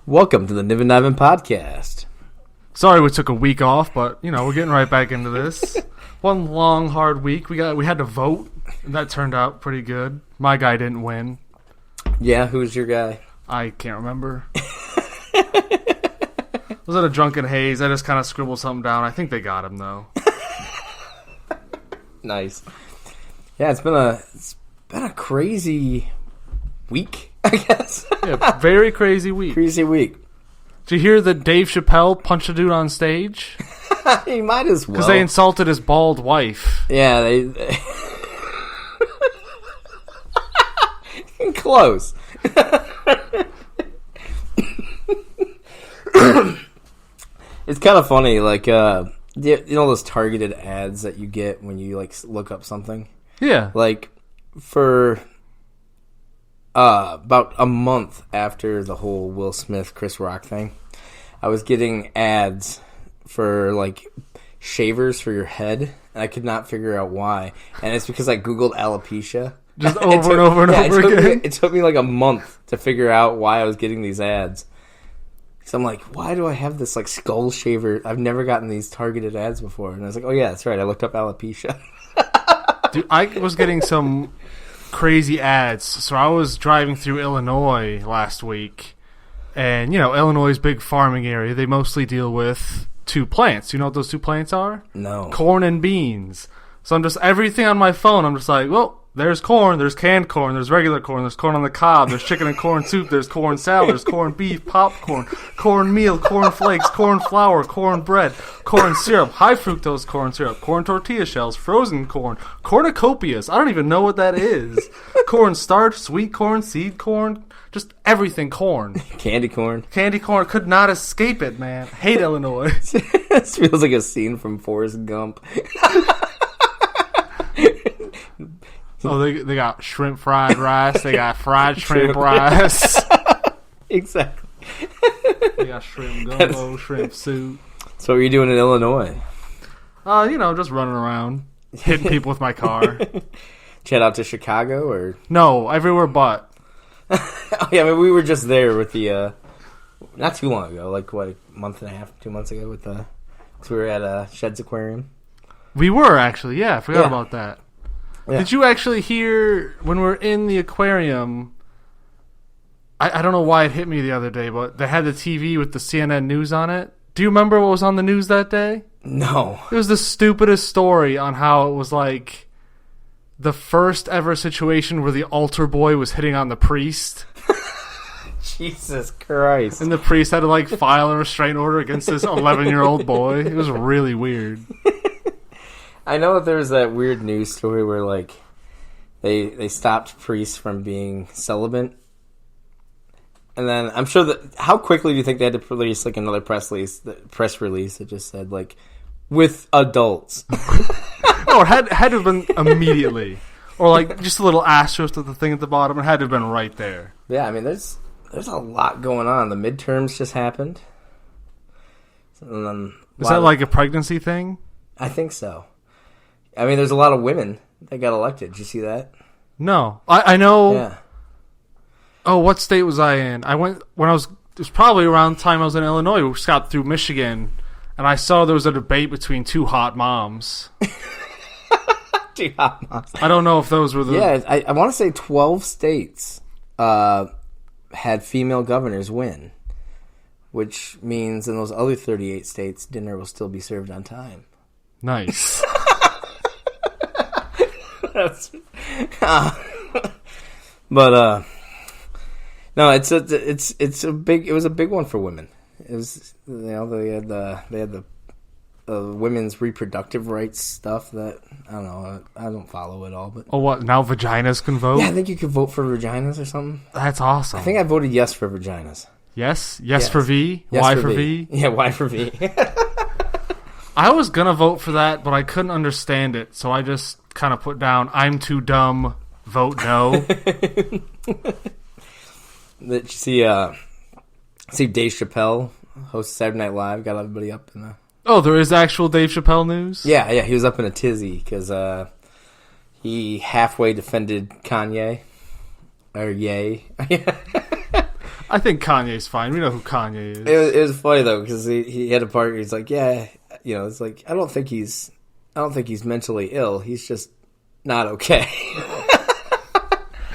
Welcome to the Niven podcast. Sorry we took a week off, but, we're getting right back into this. One long, hard week. We had to vote, and that turned out pretty good. My guy didn't win. Yeah, who's your guy? I can't remember. Was it a drunken haze? I just kind of scribbled something down. I think they got him, though. Nice. Yeah, it's been a crazy week, I guess. Yeah, very crazy week. Crazy week. Did you hear that Dave Chappelle punched a dude on stage? He might as well. Because they insulted his bald wife. Yeah, they... Close. It's kind of funny, like, those targeted ads that you get when you, like, look up something? Yeah. Like, for about a month after the whole Will Smith, Chris Rock thing, I was getting ads for, like, shavers for your head, and I could not figure out why. And it's because I Googled alopecia. Just over and over again? It took me, like, a month to figure out why I was getting these ads. So I'm like, why do I have this, like, skull shaver? I've never gotten these targeted ads before. And I was like, oh, yeah, that's right. I looked up alopecia. Dude, I was getting some crazy ads. So I was driving through Illinois last week. And, Illinois' big farming area. They mostly deal with two plants. You know what those two plants are? No. Corn and beans. So I'm just, everything on my phone, I'm just like, well, there's corn, there's canned corn, there's regular corn, there's corn on the cob, there's chicken and corn soup, there's corn salad, there's corned beef, popcorn, corn meal, corn flakes, corn flour, corn bread, corn syrup, high fructose corn syrup, corn tortilla shells, frozen corn, cornucopias, I don't even know what that is, corn starch, sweet corn, seed corn, just everything corn. Candy corn. Candy corn, could not escape it, man. Hate Illinois. This feels like a scene from Forrest Gump. Oh, they got shrimp fried rice. They got fried shrimp rice. Exactly. They got shrimp gumbo, shrimp soup. So what were you doing in Illinois? Just running around, hitting people with my car. Head out to Chicago or? No, everywhere but. Oh, yeah, I mean, we were just there with the, not too long ago, like, what, a month and a half, 2 months ago with the, because we were at Shed's Aquarium. We were, actually, yeah, I forgot about that. Yeah. Did you actually hear, when we were in the aquarium, I don't know why it hit me the other day, but they had the TV with the CNN news on it. Do you remember what was on the news that day? No. It was the stupidest story on how it was like the first ever situation where the altar boy was hitting on the priest. Jesus Christ. And the priest had to like file a restraining order against this 11-year-old boy. It was really weird. I know that there's that weird news story where, like, they stopped priests from being celibate. And then I'm sure that... How quickly do you think they had to release, like, another press release that just said, like, with adults? No, it had to have been immediately. Or, like, just a little asterisk with the thing at the bottom. It had to have been right there. Yeah, I mean, there's a lot going on. The midterms just happened. And then Is that like a pregnancy thing? I think so. I mean, there's a lot of women that got elected. Did you see that? No. I know... Yeah. Oh, what state was I in? I went... It was probably around the time I was in Illinois. We just got through Michigan, and I saw there was a debate between two hot moms. Two hot moms. I don't know if those were the... Yeah, I want to say 12 states had female governors win, which means in those other 38 states, dinner will still be served on time. Nice. But no, it was a big one for women. It was, they had the women's reproductive rights stuff that I don't know. I don't follow it all, but what? Now vaginas can vote? Yeah, I think you could vote for vaginas or something. That's awesome. I think I voted yes for vaginas. Yes for V. Yes Y for V. Yeah, Y for V. I was gonna vote for that, but I couldn't understand it, so I just kind of put down, I'm too dumb, vote no. Did you see Dave Chappelle host Saturday Night Live, got everybody up in the... Oh, there is actual Dave Chappelle news? Yeah, he was up in a tizzy because he halfway defended Kanye. Or Ye. I think Kanye's fine. We know who Kanye is. It was funny though because he had a part. He's like, yeah, it's like I don't think he's mentally ill. He's just not okay.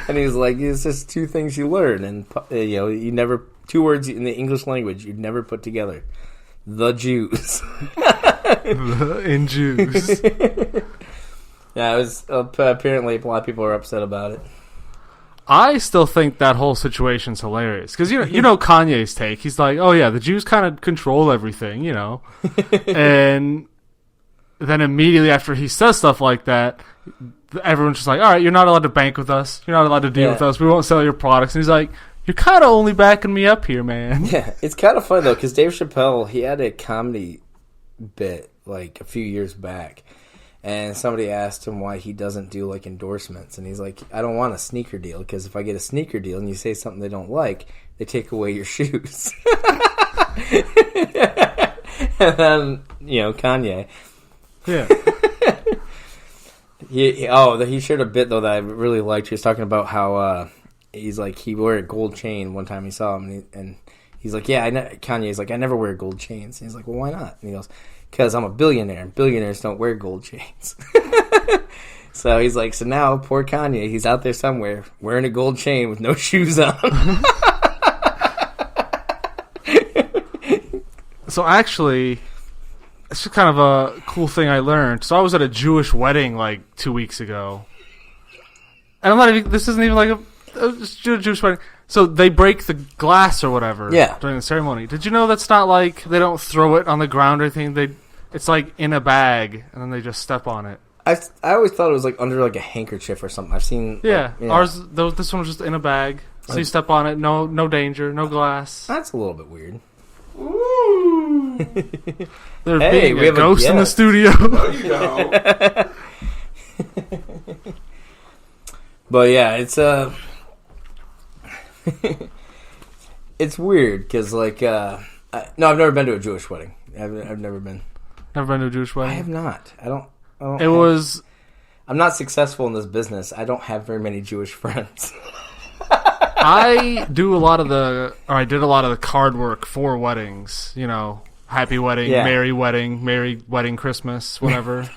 And he's like, it's just two things you learn, and you never two words in the English language you'd never put together. The Jews. In Jews. Yeah, it was apparently a lot of people are upset about it. I still think that whole situation's hilarious because you know Kanye's take. He's like, oh yeah, the Jews kind of control everything, and then immediately after he says stuff like that, everyone's just like, all right, you're not allowed to bank with us. You're not allowed to deal with us. We won't sell your products. And he's like, you're kind of only backing me up here, man. Yeah, it's kind of funny, though, because Dave Chappelle, he had a comedy bit, like, a few years back. And somebody asked him why he doesn't do, like, endorsements. And he's like, I don't want a sneaker deal, because if I get a sneaker deal and you say something they don't like, they take away your shoes. And then, Kanye. Yeah. He shared a bit though that I really liked. He was talking about how he's like he wore a gold chain one time he saw him, and he's like, yeah, Kanye's like, I never wear gold chains. And he's like, well, why not? And he goes, because I'm a billionaire, and billionaires don't wear gold chains. So he's like, so now poor Kanye, he's out there somewhere wearing a gold chain with no shoes on. So actually, it's just kind of a cool thing I learned. So I was at a Jewish wedding like 2 weeks ago. And I'm not even, this isn't even like a Jewish wedding. So they break the glass or whatever during the ceremony. Did you know that's not like, they don't throw it on the ground or anything? It's like in a bag and then they just step on it. I always thought it was like under like a handkerchief or something. I've seen. Yeah. This one was just in a bag. So you step on it, no danger, no glass. That's a little bit weird. Ooh. There's being a ghost in the studio. There you go. But yeah, it's it's weird because like no, I've never been to a Jewish wedding. I've never been. Never been to a Jewish wedding? I have not. I don't. I'm not successful in this business. I don't have very many Jewish friends. I did a lot of the card work for weddings. Happy wedding, merry wedding, Christmas, whatever.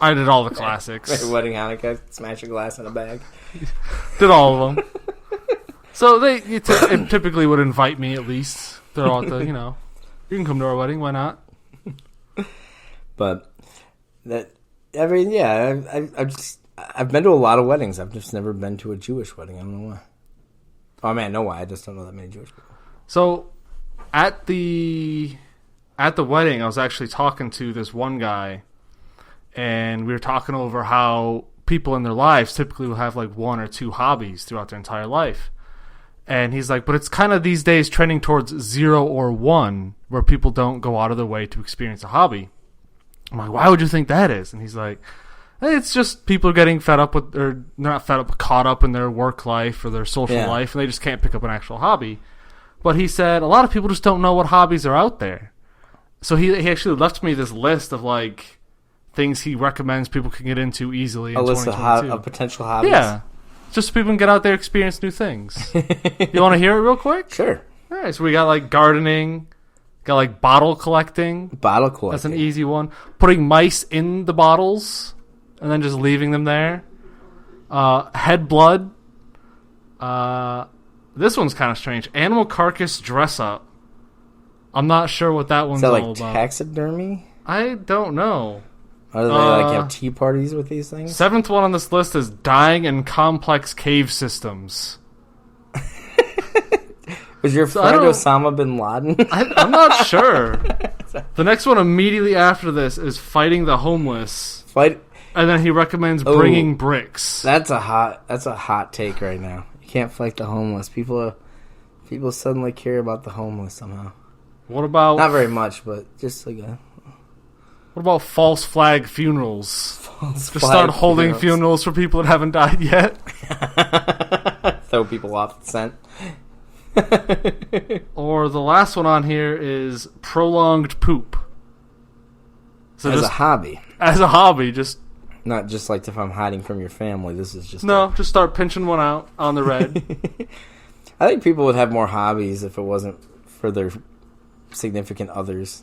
I did all the classics. Merry wedding, Hanukkah, smash a glass in a bag. Did all of them. So it typically would invite me at least. They're all at the, you can come to our wedding, why not? But I've been to a lot of weddings. I've just never been to a Jewish wedding. I don't know why. Oh, I know why. I just don't know that many Jewish people. So, at the wedding, I was actually talking to this one guy, and we were talking over how people in their lives typically will have like one or two hobbies throughout their entire life. And he's like, but it's kind of these days trending towards 0 or 1, where people don't go out of their way to experience a hobby. I'm like, why would you think that is? And he's like, it's just people are getting fed up with, or they're not fed up, but caught up in their work life or their social life, and they just can't pick up an actual hobby. But he said a lot of people just don't know what hobbies are out there. So he actually left me this list of like things he recommends people can get into easily. A list of potential hobbies. Yeah, just so people can get out there, experience new things. You want to hear it real quick? Sure. All right. So we got like gardening. Got like bottle collecting. Bottle collecting. That's an easy one. Putting mice in the bottles and then just leaving them there. Head blood. This one's kind of strange. Animal carcass dress up. I'm not sure what that one's all about. Is that like taxidermy? I don't know. Or do they like have tea parties with these things? 7th one on this list is dying in complex cave systems. Was your friend Osama bin Laden? I'm not sure. The next one immediately after this is fighting the homeless. And then he recommends bringing bricks. That's a hot take right now. You can't fight the homeless. People suddenly care about the homeless somehow. What about... Not very much, but just like a... What about false flag funerals? Start holding funerals for people that haven't died yet. Throw people off the scent. Or the last one on here is prolonged poop. So as a hobby. As a hobby, just... Not just like if I'm hiding from your family, this is just... No, just start pinching one out on the red. I think people would have more hobbies if it wasn't for their significant others.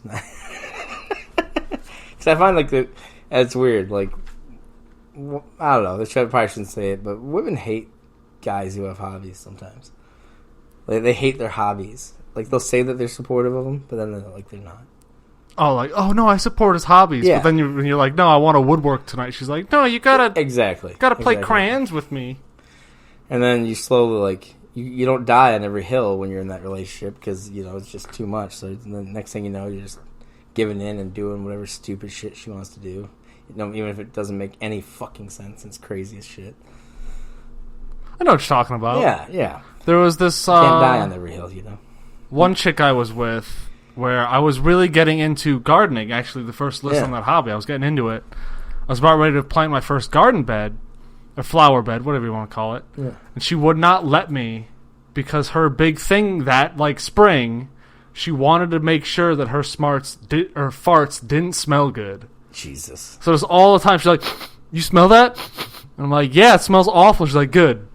Because I find like it's weird. Like, I don't know. They probably shouldn't say it, but women hate guys who have hobbies sometimes. They hate their hobbies. Like, they'll say that they're supportive of them, but then they're not. Oh, like, oh no, I support his hobbies. Yeah. But then you're like, no, I want to woodwork tonight. She's like, no, you gotta play crayons with me. And then you slowly, like, you don't die on every hill when you're in that relationship because, it's just too much. So the next thing you know, you're just giving in and doing whatever stupid shit she wants to do. Even if it doesn't make any fucking sense. It's crazy as shit. I know what you're talking about. Yeah. There was this... Can't die on every hill, One chick I was with where I was really getting into gardening. Actually, the first list on that hobby, I was getting into it. I was about ready to plant my first garden bed, or flower bed, whatever you want to call it. Yeah. And she would not let me because her big thing that, like spring, she wanted to make sure that her farts didn't smell good. Jesus. So it was all the time. She's like, you smell that? And I'm like, yeah, it smells awful. She's like, good.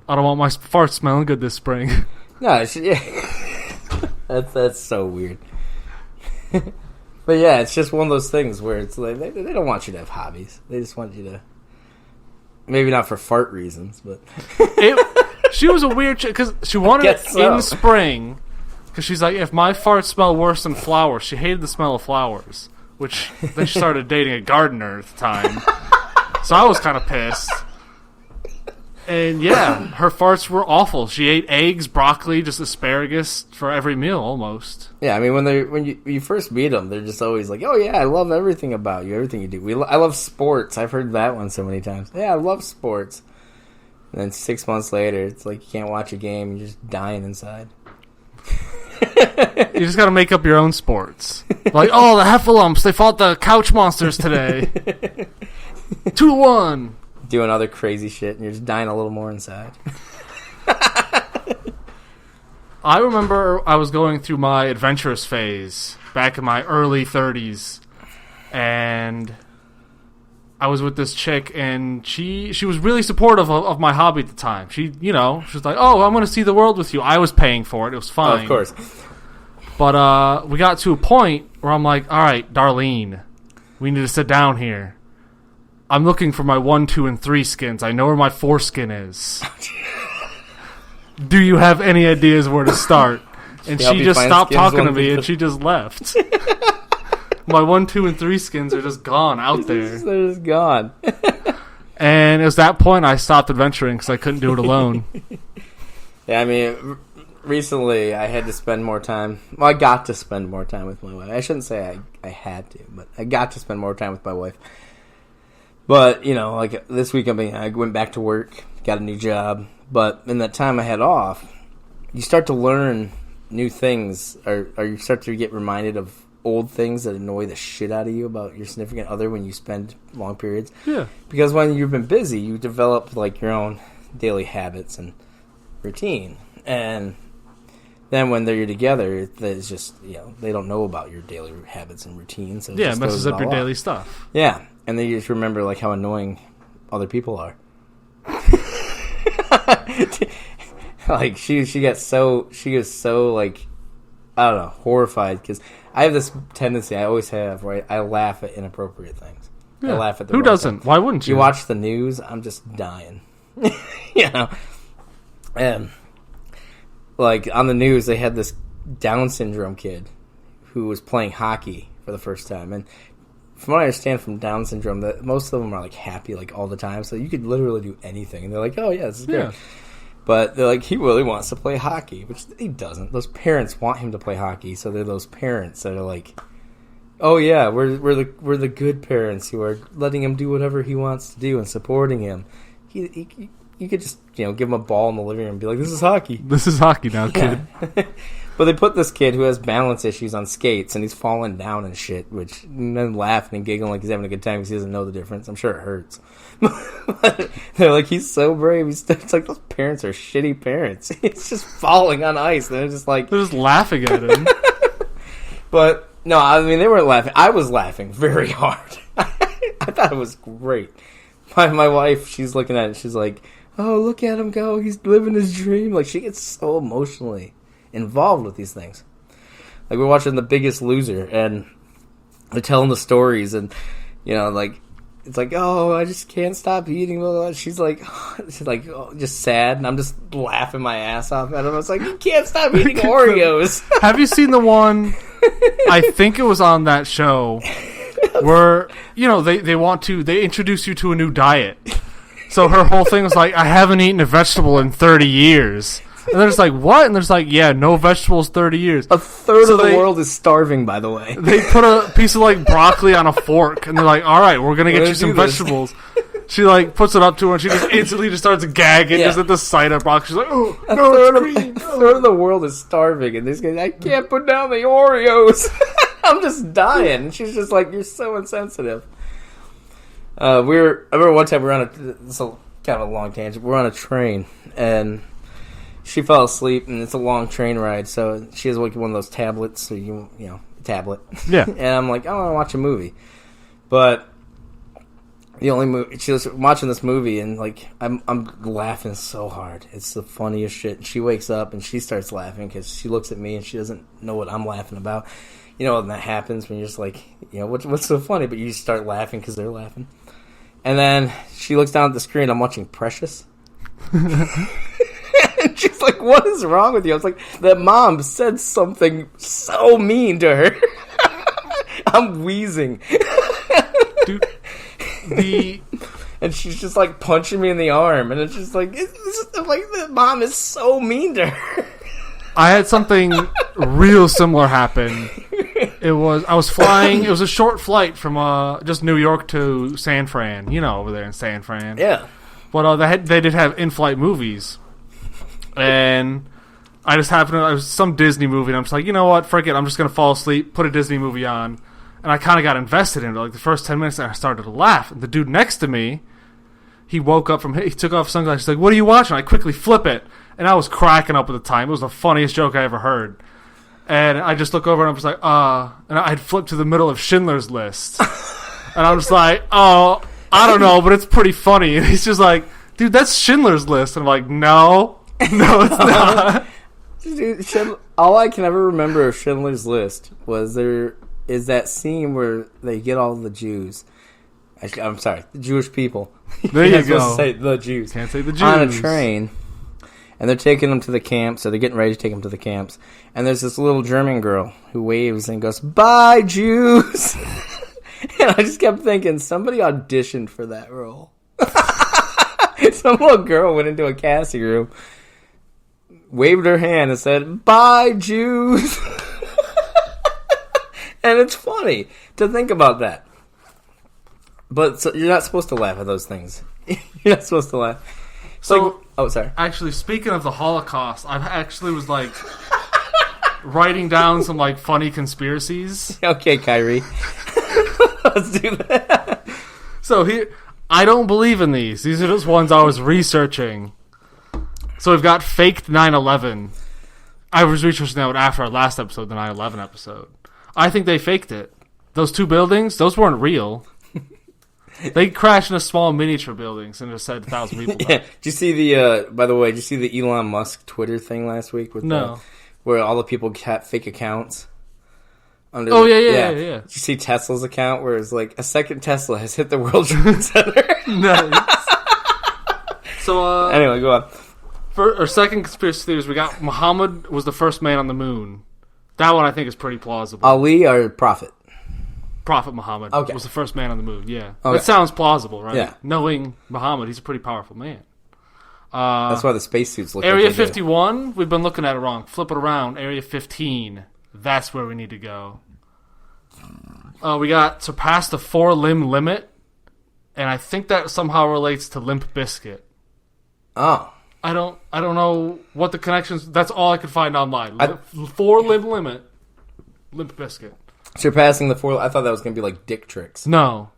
I don't want my farts smelling good this spring. No, that's so weird. But yeah, it's just one of those things where it's like they don't want you to have hobbies. They just want you to, maybe not for fart reasons, but she was a weird chick because she wanted it in spring because she's like, if my farts smell worse than flowers, she hated the smell of flowers. Which then she started dating a gardener at the time, so I was kind of pissed. And yeah, her farts were awful. She ate eggs, broccoli, just asparagus for every meal almost. Yeah, I mean when you first meet them, they're just always like, "Oh yeah, I love everything about you, everything you do." I love sports. I've heard that one so many times. Yeah, I love sports. And then 6 months later, it's like you can't watch a game. You're just dying inside. You just got to make up your own sports. Like, oh, the Heffalumps, they fought the couch monsters today. 2-1. Doing other crazy shit, and you're just dying a little more inside. I remember I was going through my adventurous phase back in my early 30s, and I was with this chick, and she was really supportive of my hobby at the time. She was like, oh, I'm going to see the world with you. I was paying for it. It was fine. Oh, of course. But we got to a point where I'm like, all right, Darlene, we need to sit down here. I'm looking for my 1, 2, and 3 skins. I know where my 4 skin is. Do you have any ideas where to start? And she just stopped talking to me, and she just left. My 1, 2, and 3 skins are just gone out there. They're just gone. And it was that point I stopped adventuring because I couldn't do it alone. Yeah, I mean, recently I had to spend more time. Well, I got to spend more time with my wife. I shouldn't say I had to, but I got to spend more time with my wife. But, like this week, I went back to work, got a new job. But in that time I had off, you start to learn new things, or you start to get reminded of old things that annoy the shit out of you about your significant other when you spend long periods. Yeah. Because when you've been busy, you develop like your own daily habits and routine. And then when you're together, it's just, they don't know about your daily habits and routines. So it just messes up your off. daily stuff. Yeah. And then you just remember like how annoying other people are. Like she was so like, I don't know, horrified because I have this tendency I always have where I laugh at inappropriate things. Yeah. I laugh at the Who wrong doesn't? things. Why wouldn't you? You watch the news, I'm just dying. And like on the news they had this Down syndrome kid who was playing hockey for the first time, and from what I understand from Down syndrome, that most of them are like happy like all the time, so you could literally do anything, and they're like, "Oh yeah, this is great." Yeah. But they're like, he really wants to play hockey, which he doesn't. Those parents want him to play hockey, so they're those parents that are like, "Oh yeah, we're the good parents who are letting him do whatever he wants to do and supporting him." You could just give him a ball in the living room and be like, "This is hockey. This is hockey now, kid." Yeah. But they put this kid who has balance issues on skates, and he's falling down and shit, and then laughing and giggling like he's having a good time because he doesn't know the difference. I'm sure it hurts. But they're like, he's so brave. It's like those parents are shitty parents. He's just falling on ice. And they're just laughing at him. But no, I mean, they weren't laughing. I was laughing very hard. I thought it was great. My wife, she's looking at it. She's like, oh, look at him go, he's living his dream. Like, she gets so emotionally involved with these things. Like, we're watching The Biggest Loser, and they're telling the stories, and, you know, like, it's like, oh, I just can't stop eating. Blah, blah, blah. She's like, oh, just sad, and I'm just laughing my ass off at him. It's like, you can't stop eating Oreos. Have you seen the one? I think it was on that show where, you know, they introduce you to a new diet. So her whole thing was like, I haven't eaten a vegetable in 30 years. And they're just like, what? And they're just like, yeah, no vegetables 30 years. A third of the world is starving, by the way. They put a piece of, like, broccoli on a fork, and they're like, all right, we're going to get you some vegetables. She, like, puts it up to her, and she just instantly just starts gagging just at the sight of broccoli. She's like, oh, no, it's green. A third of the world is starving, and this guy, I can't put down the Oreos. I'm just dying. And she's just like, you're so insensitive. I remember one time we were on it's a kind of a long tangent. We're on a train, and she fell asleep, and it's a long train ride, so she has like one of those tablets, so you know, tablet. Yeah. And I'm like, I want to watch a movie. But the only movie, she was watching this movie, and like, I'm laughing so hard. It's the funniest shit. And she wakes up, and she starts laughing, because she looks at me, and she doesn't know what I'm laughing about. You know, when that happens, when you're just like, you know, what's so funny? But you just start laughing because they're laughing. And then she looks down at the screen, I'm watching Precious. And she's like, what is wrong with you? I was like, that mom said something so mean to her. I'm wheezing. Dude, and she's just like punching me in the arm. And it's just like, the mom is so mean to her. I had something real similar happen. I was flying, it was a short flight from just New York to San Fran. You know, over there in San Fran. Yeah. But they did have in-flight movies. And I just happened to, it was some Disney movie, and I'm just like, you know what, frick it, I'm just going to fall asleep, put a Disney movie on. And I kind of got invested in it. Like, the first 10 minutes, I started to laugh. And the dude next to me, he woke up he took off sunglasses. He's like, what are you watching? I quickly flip it. And I was cracking up at the time. It was the funniest joke I ever heard. And I just look over, and I'm just like, and I'd flipped to the middle of Schindler's List. And I'm just like, oh, I don't know, but it's pretty funny. And he's just like, dude, that's Schindler's List. And I'm like, no, it's not. Dude, all I can ever remember of Schindler's List was there is that scene where they get all the Jews. I'm sorry, the Jewish people. There you go. Supposed to say the Jews. Can't say the Jews. On a train, and they're taking them to the camps, so they're getting ready to take them to the camps. And there's this little German girl who waves and goes, "Bye, Jews." And I just kept thinking, somebody auditioned for that role. Some little girl went into a casting room, waved her hand, and said, "Bye, Jews." And it's funny to think about that. But so you're not supposed to laugh at those things. You're not supposed to laugh. So, oh, sorry. Actually, speaking of the Holocaust, I actually was like writing down some like funny conspiracies. Okay, Kyrie. Let's do that. So here, I don't believe in these. These are just ones I was researching. So we've got faked 9/11. I was researching that after our last episode, the 9/11 episode. I think they faked it. Those two buildings, those weren't real. They crashed in a small miniature buildings and just said 1,000 people died. Yeah. Did you see the, by the way, did you see the Elon Musk Twitter thing last week? No. Where all the people had fake accounts? Yeah. Yeah. Did you see Tesla's account where it's like, a second Tesla has hit the World Trade Center? Nice. So, anyway, go on. For our second conspiracy theories, we got Muhammad was the first man on the moon. That one I think is pretty plausible. Ali or Prophet? Prophet Muhammad was the first man on the moon, yeah. Okay. That sounds plausible, right? Yeah. Knowing Muhammad, he's a pretty powerful man. That's why the spacesuits look Area like they 51, we've been looking at it wrong. Flip it around. Area 15, that's where we need to go. We got surpassed the 4-limb limit, and I think that somehow relates to Limp Bizkit. Oh. I don't know what the connections. That's all I could find online. 4-limb limit, Limp Bizkit. Surpassing the 4, I thought that was going to be like dick tricks. No.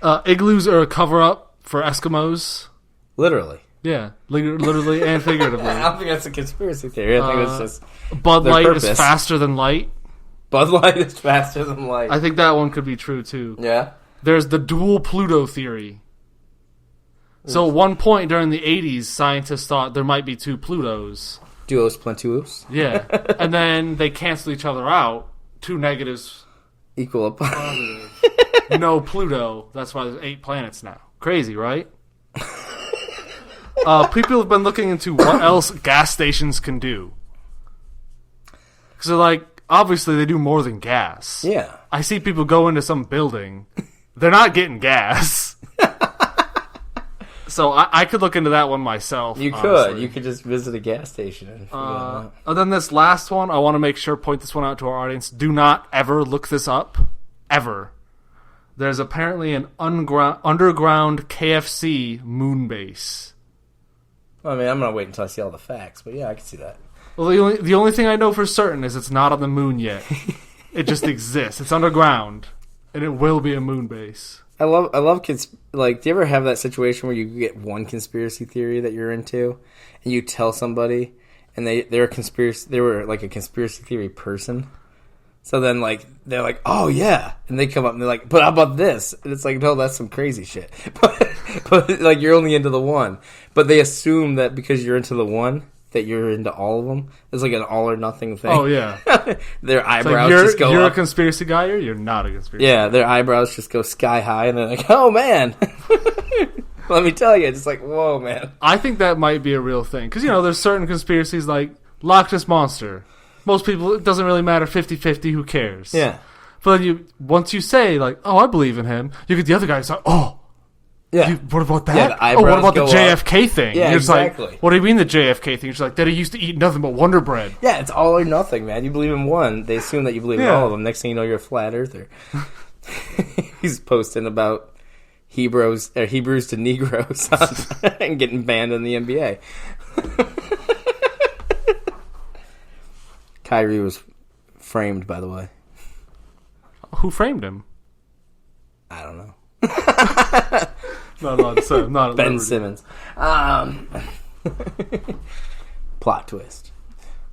Igloos are a cover-up for Eskimos. Literally. Yeah, literally and figuratively. I don't think that's a conspiracy theory. I think it's just Bud Light purpose. is faster than light. Bud Light is faster than light. I think that one could be true, too. Yeah? There's the dual Pluto theory. So at one point during the 80s, scientists thought there might be 2 Plutos. Duos plentuos. Yeah. And then they cancel each other out. 2 negatives. Equal up. No Pluto. That's why there's 8 planets now. Crazy, right? People have been looking into what else gas stations can do. Because they're like, obviously they do more than gas. Yeah. I see people go into some building. They're not getting gas. So I could look into that one myself. You honestly. could. You could just visit a gas station. And And then this last one, I want to make sure, point this one out to our audience. Do not ever look this up. Ever. There's apparently an underground KFC moon base. I mean, I'm going to wait until I see all the facts, but yeah, I can see that. Well, the only thing I know for certain is it's not on the moon yet. It just exists. It's underground, and it will be a moon base. I love do you ever have that situation where you get one conspiracy theory that you're into, and you tell somebody, and they were like a conspiracy theory person, so then like they're like, oh yeah, and they come up and they're like, but how about this? And it's like, no, that's some crazy shit. but like you're only into the one, but they assume that because you're into the one, that you're into all of them. It's like an all or nothing thing. Oh yeah, their eyebrows like just go you're up. a conspiracy guy, or you're not a conspiracy. Yeah, their eyebrows just go sky high, and they're like, oh man. Let me tell you, it's like, whoa, man. I think that might be a real thing. Because, there's certain conspiracies like Loch Ness Monster. Most people, it doesn't really matter, 50-50, who cares? Yeah. But then once you say, like, oh, I believe in him, you get the other guy who's like, oh, yeah. what about that? Yeah, the what eyebrows about the go JFK thing? Yeah, You're just exactly. like, what do you mean the JFK thing? You're just like, that he used to eat nothing but Wonder Bread. Yeah, it's all or nothing, man. You believe in one, they assume that you believe in Yeah. all of them. Next thing you know, you're a flat earther. He's posting about Hebrews to Negroes and getting banned in the NBA. Kyrie was framed, by the way. Who framed him? I don't know. Not allowed to say. Not at Ben liberty. Simmons. Plot twist.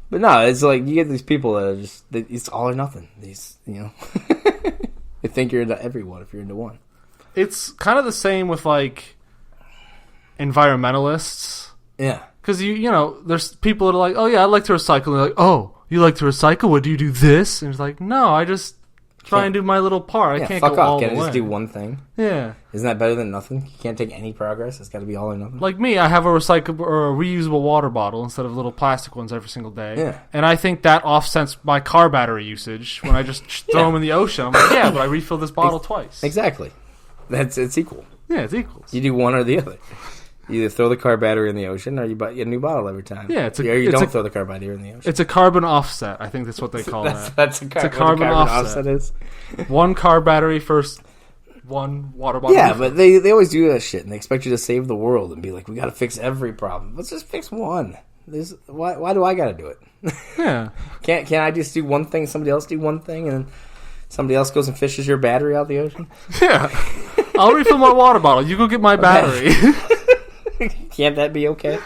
But no, it's like you get these people that are just, it's all or nothing. These, they think you're into everyone if you're into one. It's kind of the same with, like, environmentalists. Yeah. Because, there's people that are like, oh, yeah, I like to recycle. And they're like, oh, you like to recycle? What, do you do this? And it's like, no, I just try and do my little part. I can't fuck go off. all Can't the I way. just do one thing? Yeah. Isn't that better than nothing? You can't take any progress. It's got to be all or nothing. Like me, I have a recyclable or a reusable water bottle instead of little plastic ones every single day. Yeah. And I think that offsets my car battery usage when I just throw them in the ocean. I'm like, yeah, but I refill this bottle twice. Exactly. It's equal. Yeah, it's equals. You do one or the other. You either throw the car battery in the ocean, or you buy a new bottle every time. Yeah, or you don't throw the car battery in the ocean. It's a carbon offset. I think that's what they call that. That's a carbon offset is. One car battery first, one water bottle. Yeah, but they always do that shit, and they expect you to save the world and be like, we got to fix every problem. Let's just fix one. Why do I got to do it? Yeah. Can't I just do one thing, somebody else do one thing, and then somebody else goes and fishes your battery out the ocean? Yeah. I'll refill my water bottle. You go get my battery. Can't that be okay?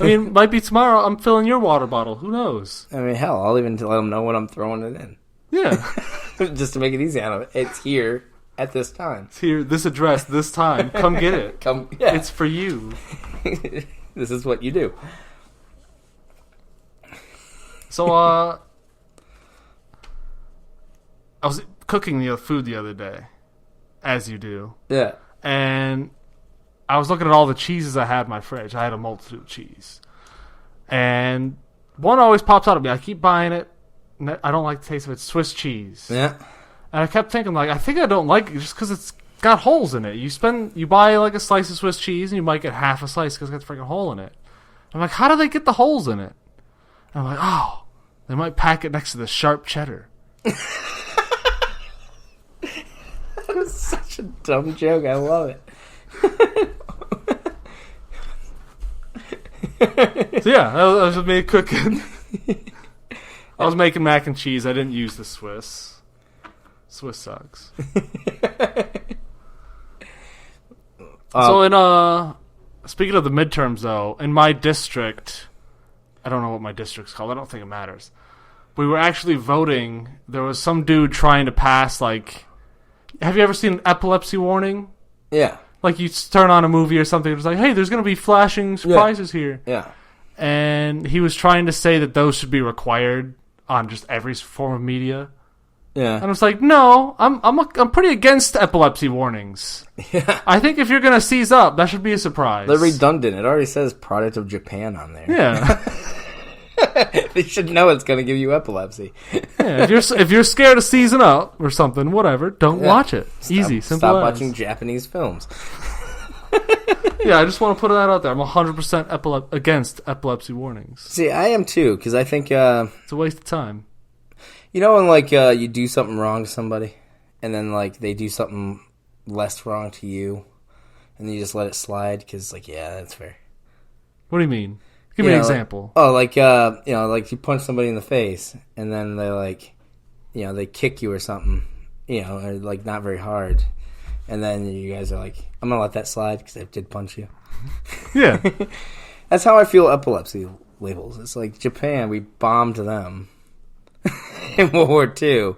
I mean, might be tomorrow I'm filling your water bottle. Who knows? I mean, hell, I'll even let them know when I'm throwing it in. Yeah. Just to make it easy on them. It's here at this time. It's here, this address, this time. Come get it. Yeah. It's for you. This is what you do. So, I was cooking the food the other day, as you do. Yeah. And I was looking at all the cheeses I had in my fridge. I had a multitude of cheese. And one always pops out at me. I keep buying it. And I don't like the taste of it. It's Swiss cheese. Yeah. And I kept thinking, like, I think I don't like it just because it's got holes in it. You buy, like, a slice of Swiss cheese, and you might get half a slice because it's got a freaking hole in it. I'm like, how do they get the holes in it? And I'm like, oh, they might pack it next to the sharp cheddar. That was such a dumb joke. I love it. So yeah, that was me cooking. I was making mac and cheese. I didn't use the Swiss. Swiss sucks. So speaking of the midterms though, in my district, I don't know what my district's called. I don't think it matters. We were actually voting. There was some dude trying to pass, like, have you ever seen an epilepsy warning? Yeah. Like you turn on a movie or something, it's like, hey, there's going to be flashing surprises here. Yeah. And he was trying to say that those should be required on just every form of media. Yeah. And I was like, no, I'm pretty against epilepsy warnings. Yeah. I think if you're going to seize up, that should be a surprise. They're redundant. It already says product of Japan on there. Yeah. They should know it's going to give you epilepsy. Yeah, if you're scared of seizing up or something, whatever, don't watch it. Easy, simple. Stop as. watching Japanese films. Yeah, I just want to put that out there. I'm 100% against epilepsy warnings. See, I am too, because I think it's a waste of time. You know when like you do something wrong to somebody, and then like they do something less wrong to you, and then you just let it slide because like that's fair. What do you mean? Give me an example. Like like you punch somebody in the face, and then they like, they kick you or something, or like not very hard, and then you guys are like, I'm gonna let that slide because I did punch you. Yeah, that's how I feel epilepsy labels. It's like Japan, we bombed them in World War II,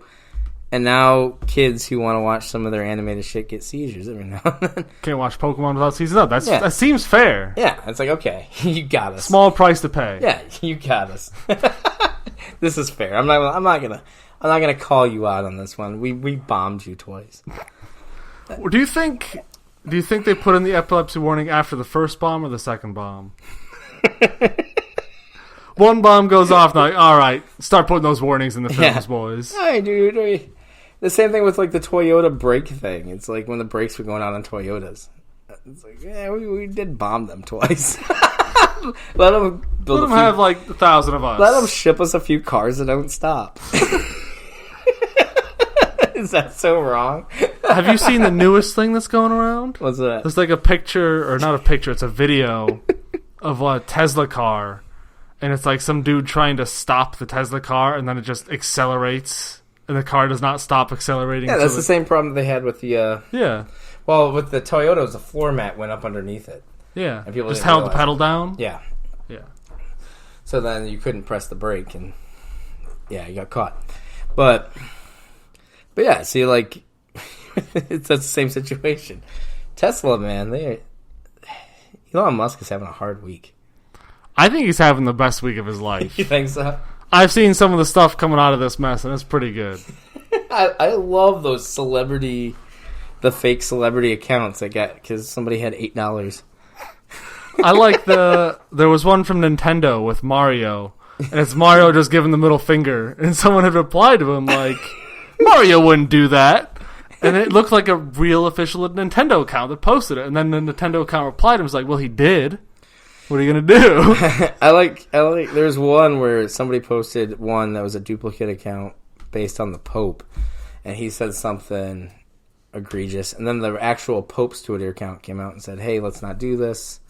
and now kids who want to watch some of their animated shit get seizures every now and then. Can't watch Pokemon without seizing up. That seems fair. Yeah, it's like, okay, you got us. Small price to pay. Yeah, you got us. This is fair. I'm not gonna call you out on this one. We bombed you twice. Do you think they put in the epilepsy warning after the first bomb or the second bomb? One bomb goes off, and like, all right, start putting those warnings in the films, boys. Hey, dude. The same thing with like the Toyota brake thing. It's like when the brakes were going out on Toyotas. It's like, we did bomb them twice. Let them have like 1,000 of us. Let them ship us a few cars that don't stop. Is that so wrong? Have you seen the newest thing that's going around? What's that? There's like a picture, or not a picture, it's a video of a Tesla car. And it's like some dude trying to stop the Tesla car, and then it just accelerates, and the car does not stop accelerating. Yeah, that's the same problem they had with the... Yeah. Well, with the Toyotas, the floor mat went up underneath it. Yeah. And people just held the pedal down? Yeah. Yeah. So then you couldn't press the brake, and... Yeah, you got caught. But yeah, see, like... it's the same situation. Tesla, man, Elon Musk is having a hard week. I think he's having the best week of his life. You think so? I've seen some of the stuff coming out of this mess, and it's pretty good. I love those the fake celebrity accounts I got because somebody had $8. I like there was one from Nintendo with Mario, and it's Mario just giving the middle finger, and someone had replied to him like, Mario wouldn't do that. And it looked like a real official Nintendo account that posted it, and then the Nintendo account replied and was like, well, he did. What are you going to do? I like, there's one where somebody posted one that was a duplicate account based on the Pope, and he said something egregious, and then the actual Pope's Twitter account came out and said, hey, let's not do this,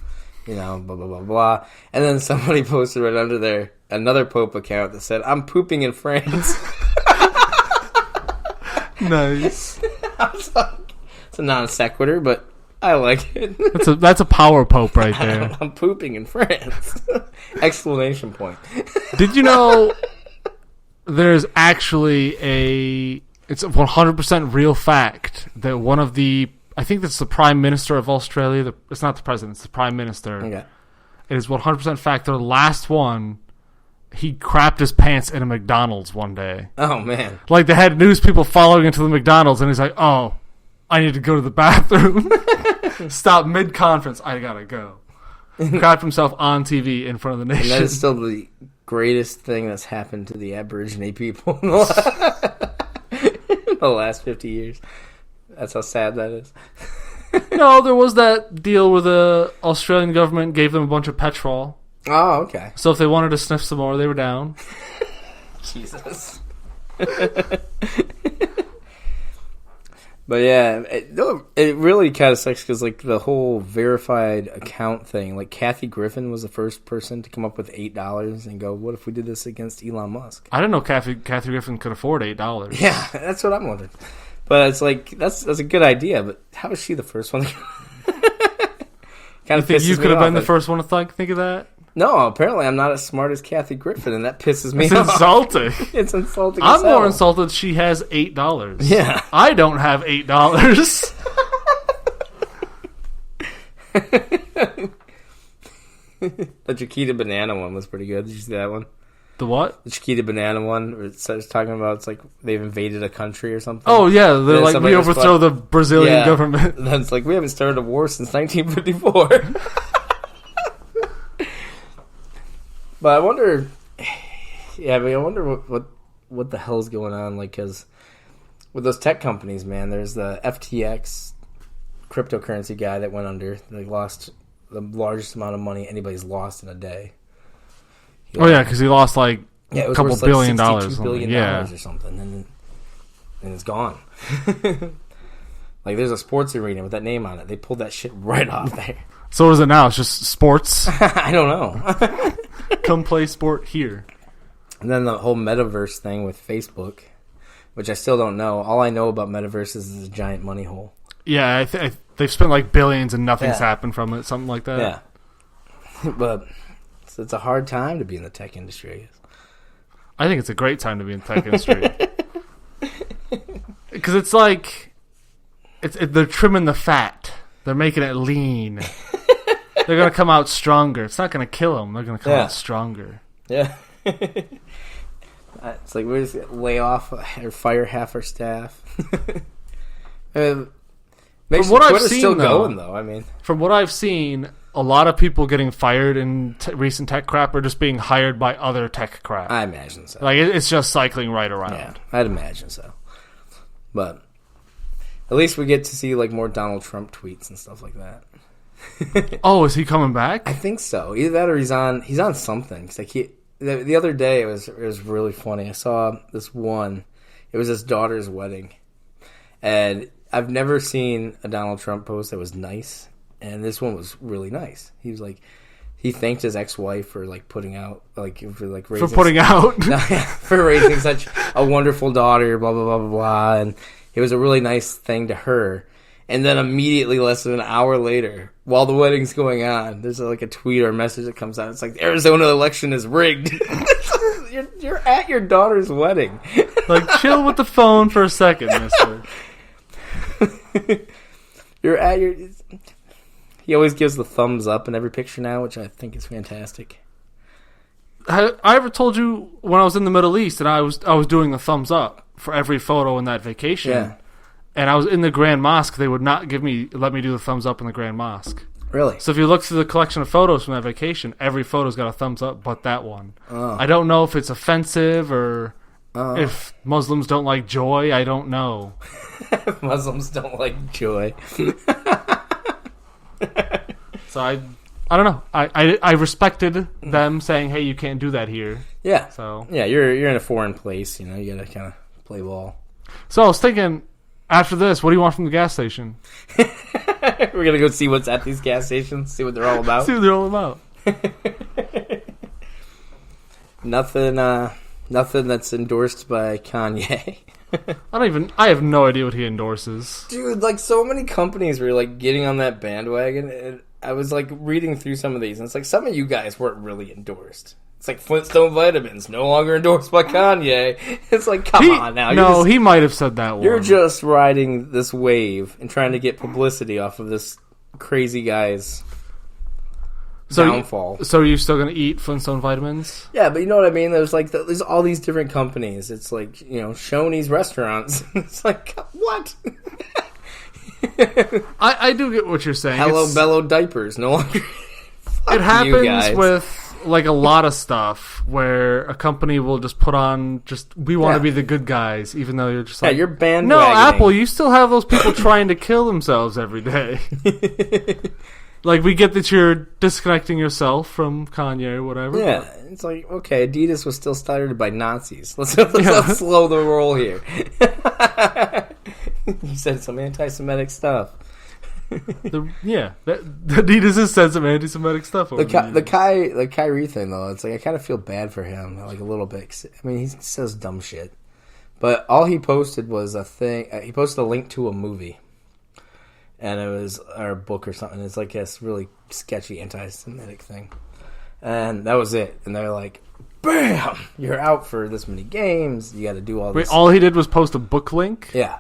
blah, blah, blah, blah. And then somebody posted right under there another Pope account that said, I'm pooping in France. Nice. I was like, it's a non sequitur, but I like it. That's a power Pope right there. I'm pooping in France. Exclamation point. Did you know there's actually it's a 100% real fact that one of I think that's the Prime Minister of Australia, it's not the President, it's the Prime Minister. Okay. It is 100% fact, their last one, he crapped his pants in a McDonald's one day. Oh, man. Like, they had news people following into the McDonald's, and he's like, oh, I need to go to the bathroom. Stop mid-conference. I gotta go. Crapped himself on TV in front of the nation. And that is still the greatest thing that's happened to the Aborigine people in the last 50 years. That's how sad that is. No, there was that deal where the Australian government gave them a bunch of petrol. Oh, okay. So if they wanted to sniff some more, they were down. Jesus. But yeah, it really kind of sucks because like the whole verified account thing, like Kathy Griffin was the first person to come up with $8 and go, what if we did this against Elon Musk? I didn't know Kathy Griffin could afford $8. Yeah, that's what I'm wondering. But it's like, that's a good idea, but how was she the first one? Kind of think you could have been the first one to think of that? No, apparently I'm not as smart as Kathy Griffin, and that pisses me off. It's insulting. It's insulting. I'm more insulted she has $8. Yeah. I don't have $8. The Chiquita Banana one was pretty good. Did you see that one? The what? The Chiquita Banana one, where it's talking about it's like they've invaded a country or something. Oh, yeah. They're like, we overthrow the Brazilian government. And then it's like, we haven't started a war since 1954. But I wonder... Yeah, I wonder what the hell's going on. Like, because with those tech companies, man, there's the FTX cryptocurrency guy that went under. They lost the largest amount of money anybody's lost in a day. Because he lost like a couple worth billion like dollars. $62 billion or something, and it's gone. Like, there's a sports arena with that name on it. They pulled that shit right off there. So what is it now? It's just sports? I don't know. Come play sport here. And then the whole metaverse thing with Facebook, which I still don't know. All I know about metaverse is it's a giant money hole. Yeah, they've spent like billions and nothing's happened from it, something like that. Yeah. But it's a hard time to be in the tech industry, I guess. I think it's a great time to be in the tech industry. Because it's like, they're trimming the fat. They're making it lean. They're going to come out stronger. It's not going to kill them. They're going to come out stronger. Yeah. It's like, we're just going to lay off or fire half our staff. From what I've seen, still going, though. I mean, from what I've seen, a lot of people getting fired in recent tech crap are just being hired by other tech crap. I imagine so. Like, it's just cycling right around. Yeah, I'd imagine so. But at least we get to see like more Donald Trump tweets and stuff like that. Oh, is he coming back? I think so. Either that or he's on something. It's like the other day it was really funny. I saw this one. It was his daughter's wedding, and I've never seen a Donald Trump post that was nice, and this one was really nice. He was like, he thanked his ex-wife for like putting out raising for raising such a wonderful daughter, blah blah blah blah blah, and it was a really nice thing to her. And then immediately, less than an hour later, while the wedding's going on, there's like a tweet or a message that comes out. It's like, the Arizona election is rigged. You're at your daughter's wedding. Like, chill with the phone for a second, mister. You're at your... He always gives the thumbs up in every picture now, which I think is fantastic. I ever told you when I was in the Middle East and I was doing the thumbs up for every photo in that vacation? Yeah. And I was in the Grand Mosque. They would not let me do the thumbs up in the Grand Mosque. Really? So if you look through the collection of photos from that vacation, every photo's got a thumbs up but that one. Oh. I don't know if it's offensive or if Muslims don't like joy. I don't know. Muslims don't like joy. So I don't know. I respected them saying, hey, you can't do that here. Yeah. So yeah, you're in a foreign place. You know, you gotta kind of play ball. So I was thinking, after this, what do you want from the gas station? We're gonna go see what's at these gas stations, see what they're all about. See what they're all about. Nothing that's endorsed by Kanye. I have no idea what he endorses. Dude, like, so many companies were like getting on that bandwagon, and I was like reading through some of these, and it's like some of you guys weren't really endorsed. It's like Flintstone Vitamins, no longer endorsed by Kanye. It's like, come on now. No, he might have said that one. You're just riding this wave and trying to get publicity off of this crazy guy's downfall. So are you still going to eat Flintstone Vitamins? Yeah, but you know what I mean? There's like there's all these different companies. It's like, you know, Shoney's restaurants. It's like, what? I do get what you're saying. Hello Bello diapers, no longer. It happens with like a lot of stuff where a company will just put on we want to be the good guys, even though you're just like, you're bandwagoning. No, Apple, you still have those people trying to kill themselves every day. Like, we get that you're disconnecting yourself from Kanye or whatever. Yeah, it's like, okay, Adidas was still started by Nazis. Let's slow the roll here. You said some anti-Semitic stuff. Adidas said some anti-Semitic stuff. The Kyrie thing, though, it's like I kind of feel bad for him, like a little bit. I mean, he says dumb shit, but all he posted was a thing. He posted a link to a movie, and it was or a book or something. It's like this really sketchy anti-Semitic thing, and that was it. And they're like, "Bam! You're out for this many games. You got to do all this." Wait, all he did was post a book link? Yeah.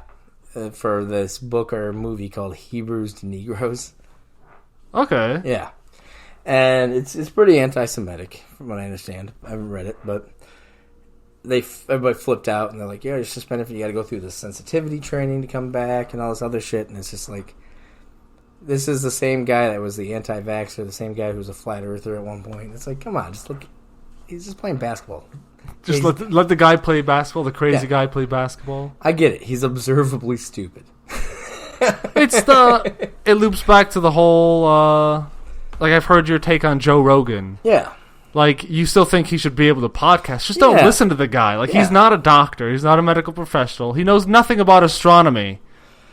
For this book or movie called Hebrews to Negroes. Okay. Yeah. And it's pretty anti-Semitic, from what I understand. I haven't read it, but everybody flipped out, and they're like, yeah, you're suspended, you got to go through this sensitivity training to come back, and all this other shit, and it's just like, this is the same guy that was the anti-vaxxer, the same guy who was a flat earther at one point. It's like, come on, just look, he's just playing basketball. Just let the guy play basketball, the crazy guy play basketball. I get it. He's observably stupid. It loops back to the whole, like, I've heard your take on Joe Rogan. Yeah. Like, you still think he should be able to podcast. Just don't listen to the guy. Like, he's not a doctor. He's not a medical professional. He knows nothing about astronomy.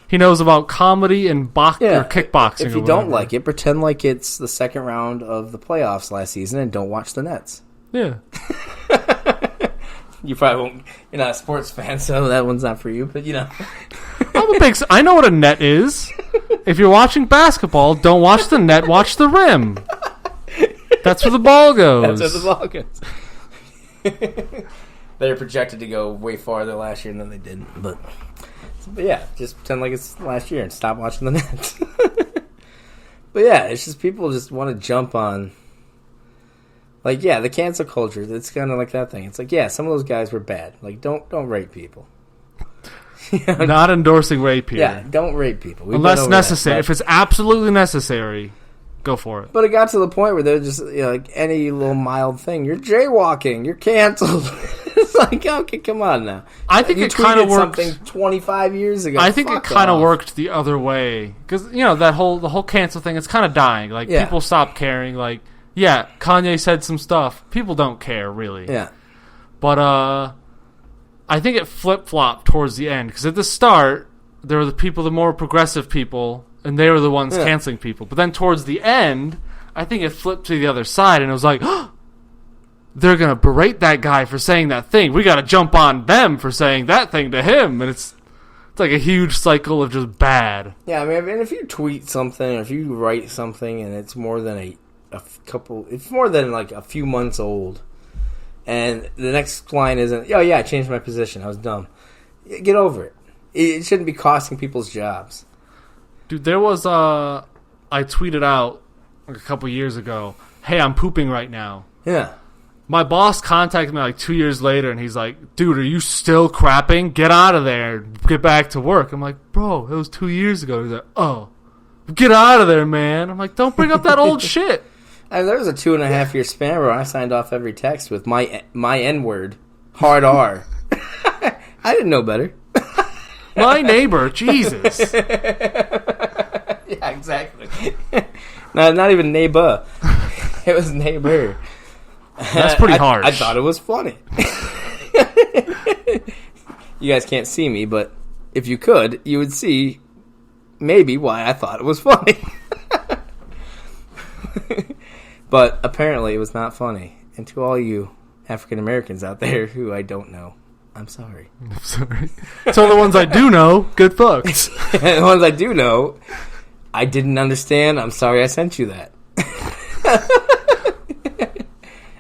He knows about comedy and or kickboxing. If you don't like it, pretend like it's the second round of the playoffs last season and don't watch the Nets. Yeah. You probably won't. You're not a sports fan, so that one's not for you, but you know. I know what a net is. If you're watching basketball, don't watch the net, watch the rim. That's where the ball goes. That's where the ball goes. They were projected to go way farther last year than they didn't. But yeah, just pretend like it's last year and stop watching the Nets. But yeah, it's just people just want to jump on. Like, yeah, the cancel culture, it's kind of like that thing. It's like, yeah, some of those guys were bad. Like, don't rape people. Not endorsing rape here. Yeah, don't rape people. Unless necessary. If it's absolutely necessary, go for it. But it got to the point where they're just, like, any little mild thing. You're jaywalking. You're canceled. It's like, okay, come on now. I think it kind of worked. Something 25 years ago. I think it kind of worked the other way. Because, the whole cancel thing, it's kind of dying. Like, people stop caring. Like, yeah, Kanye said some stuff. People don't care, really. Yeah. But, I think it flip-flopped towards the end. Because at the start, there were the more progressive people, and they were the ones canceling people. But then towards the end, I think it flipped to the other side, and it was like, oh, they're going to berate that guy for saying that thing. We got to jump on them for saying that thing to him. And it's like a huge cycle of just bad. Yeah, I mean, if you tweet something, or if you write something, and it's more than it's more than like a few months old, and the next line isn't, oh yeah, I changed my position, I was dumb. Get over it. It shouldn't be costing people's jobs. Dude, there was I tweeted out like a couple years ago, hey, I'm pooping right now. Yeah. My boss contacted me like 2 years later, and he's like, dude, are you still crapping? Get out of there. Get back to work. I'm like, bro, it was 2 years ago. He's like, oh, get out of there, man. I'm like, don't bring up that old shit. And there was a 2.5 year span where I signed off every text with my N-word, hard R. I didn't know better. My neighbor, Jesus. Yeah, exactly. No, not even neighbor. It was neighbor. That's pretty harsh. I thought it was funny. You guys can't see me, but if you could, you would see maybe why I thought it was funny. But apparently it was not funny. And to all you African Americans out there who I don't know, I'm sorry. I'm sorry. So the ones I do know, good fucks. The ones I do know, I didn't understand. I'm sorry I sent you that.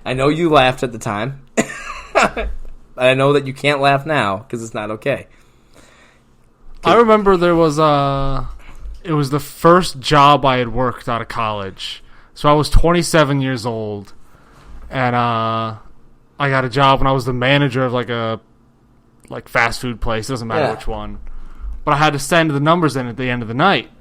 I know you laughed at the time. I know that you can't laugh now because it's not okay. I remember there was it was the first job I had worked out of college. So I was 27 years old, and I got a job when I was the manager of a fast food place. Doesn't matter which one. But I had to send the numbers in at the end of the night.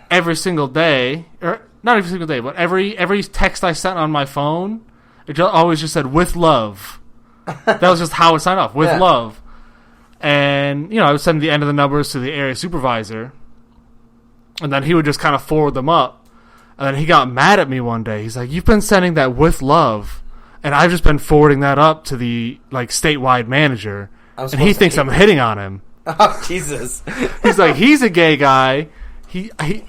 Every single day, or not every single day, but every text I sent on my phone, it always just said, with love. That was just how it signed off, with love. And, I would send the end of the numbers to the area supervisor, and then he would just kind of forward them up. And then he got mad at me one day. He's like, you've been sending that with love, and I've just been forwarding that up to the statewide manager, and he thinks I'm hitting on him. Oh, Jesus. He's like, he's a gay guy.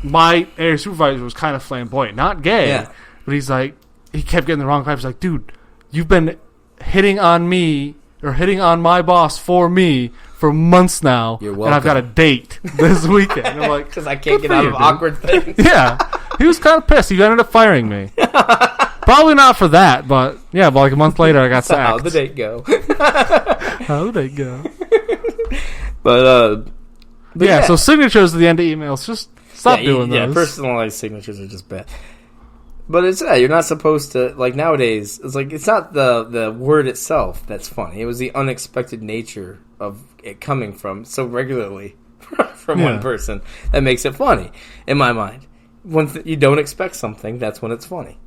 My area supervisor was kind of flamboyant, not gay, but he's like, he kept getting the wrong vibe. He's like, dude, you've been hitting on me or hitting on my boss for me for months now, and I've got a date this weekend. And I'm like, because I can't get out of awkward things. Yeah, he was kind of pissed. He ended up firing me. Probably not for that, but like a month later, I got sacked. How'd the date go? How'd the date go? But yeah, so signatures at the end of emails, just stop doing those. Yeah, personalized signatures are just bad. But it's you're not supposed to, like, nowadays, it's like, it's not the word itself that's funny. It was the unexpected nature of it coming from so regularly from one person that makes it funny, in my mind. When you don't expect something, that's when it's funny.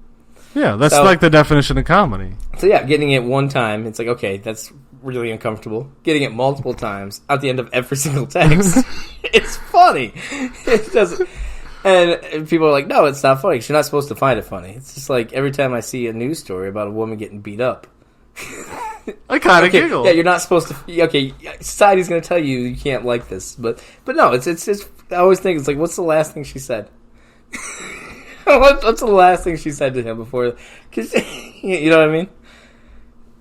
Yeah, that's like the definition of comedy. So yeah, getting it one time, it's like, okay, that's really uncomfortable. Getting it multiple times at the end of every single text, it's funny. It doesn't... And people are like, no, it's not funny. You're not supposed to find it funny. It's just like every time I see a news story about a woman getting beat up. I kind of giggle. Yeah, you're not supposed to... Okay, society's going to tell you can't like this. But no, it's I always think, it's like, what's the last thing she said? What's the last thing she said to him before... Cause, you know what I mean?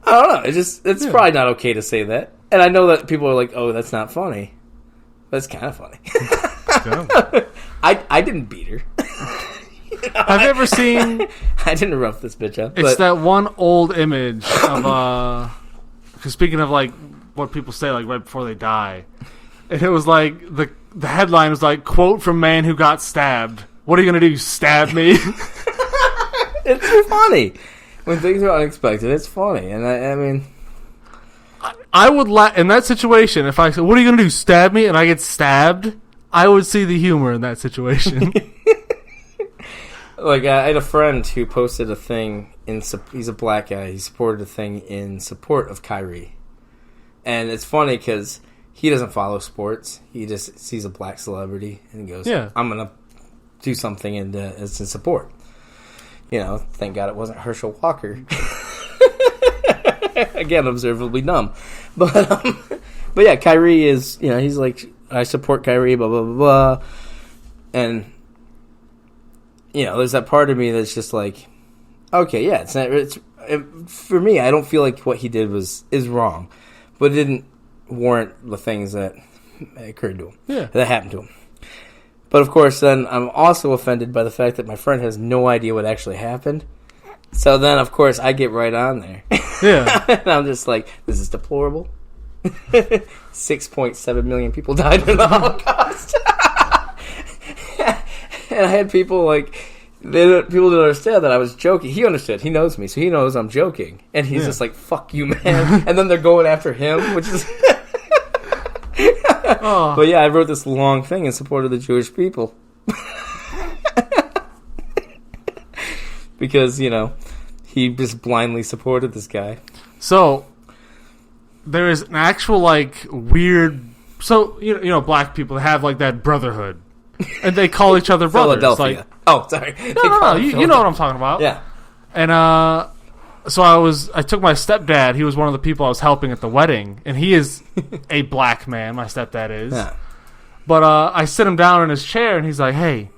I don't know. It's probably not okay to say that. And I know that people are like, oh, that's not funny. That's kind of funny. I didn't beat her. Have you ever seen... I didn't rough this bitch up. It's that one old image of... Cause speaking of, like, what people say, like, right before they die. And it was like... The headline was like, quote from man who got stabbed. What are you going to do, stab me? It's funny. When things are unexpected, it's funny. And I mean... I would in that situation, if I said, what are you going to do, stab me? And I get stabbed... I would see the humor in that situation. Like, I had a friend who posted a thing he's a black guy. He supported a thing in support of Kyrie. And it's funny because he doesn't follow sports. He just sees a black celebrity and goes, I'm going to do something as in support. You know, thank God it wasn't Herschel Walker. Again, observably dumb. But yeah, Kyrie is, you know, he's like... I support Kyrie, blah, blah, blah, blah. And, you know, there's that part of me that's just like, okay, yeah, for me, I don't feel like what he did is wrong. But it didn't warrant the things that occurred to him. Yeah. That happened to him. But, of course, then I'm also offended by the fact that my friend has no idea what actually happened. So then, of course, I get right on there. Yeah. And I'm just like, this is deplorable. 6.7 million people died in the Holocaust. And I had people like, people didn't understand that I was joking. He understood. He knows me, so he knows I'm joking. And he's just like, fuck you, man. And then they're going after him, which is... But yeah, I wrote this long thing in support of the Jewish people. Because, you know, he just blindly supported this guy. So... There is an actual, like, weird... So, you know, black people have, like, that brotherhood. And they call each other brothers. Philadelphia. Like, oh, sorry. No. You know what I'm talking about. Yeah. And, so I took my stepdad. He was one of the people I was helping at the wedding. And he is a black man, my stepdad is. Yeah. But, I sit him down in his chair, and he's like, hey,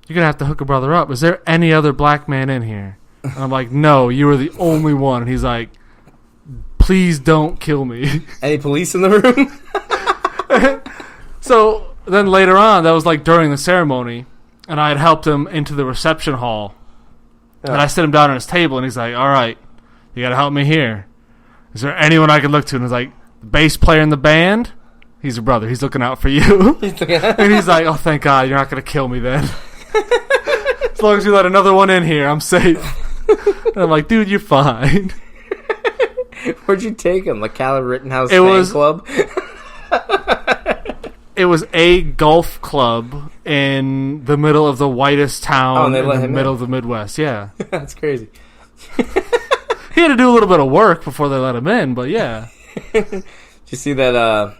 you're going to have to hook a brother up. Is there any other black man in here? And I'm like, no, you were the only one. And he's like... Please don't kill me. Any police in the room? So then later on, that was like during the ceremony, and I had helped him into the reception hall. Yeah. And I sit him down at his table, and he's like, all right, you got to help me here. Is there anyone I can look to? And he's like, the bass player in the band? He's a brother. He's looking out for you. And he's like, oh, thank God, you're not going to kill me then. As long as you let another one in here, I'm safe. And I'm like, dude, you're fine. Where'd you take him? The Cal Rittenhouse fan club? It was a golf club in the middle of the whitest town in the middle of the Midwest. Yeah. That's crazy. He had to do a little bit of work before they let him in, but yeah. Did you see that,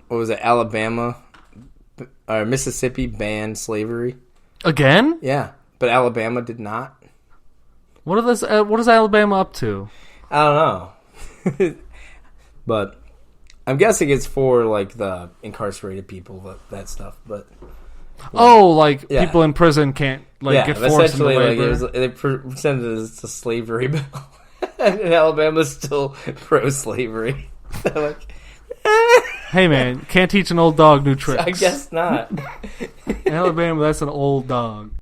what was it, Alabama or Mississippi banned slavery? Again? Yeah, but Alabama did not. What is Alabama up to? I don't know. But I'm guessing it's for like the incarcerated people, that stuff. But people in prison can't get forced into labor. Like they presented it as a slavery bill, and Alabama's still pro-slavery. Like, hey man, can't teach an old dog new tricks. I guess not. In Alabama, that's an old dog.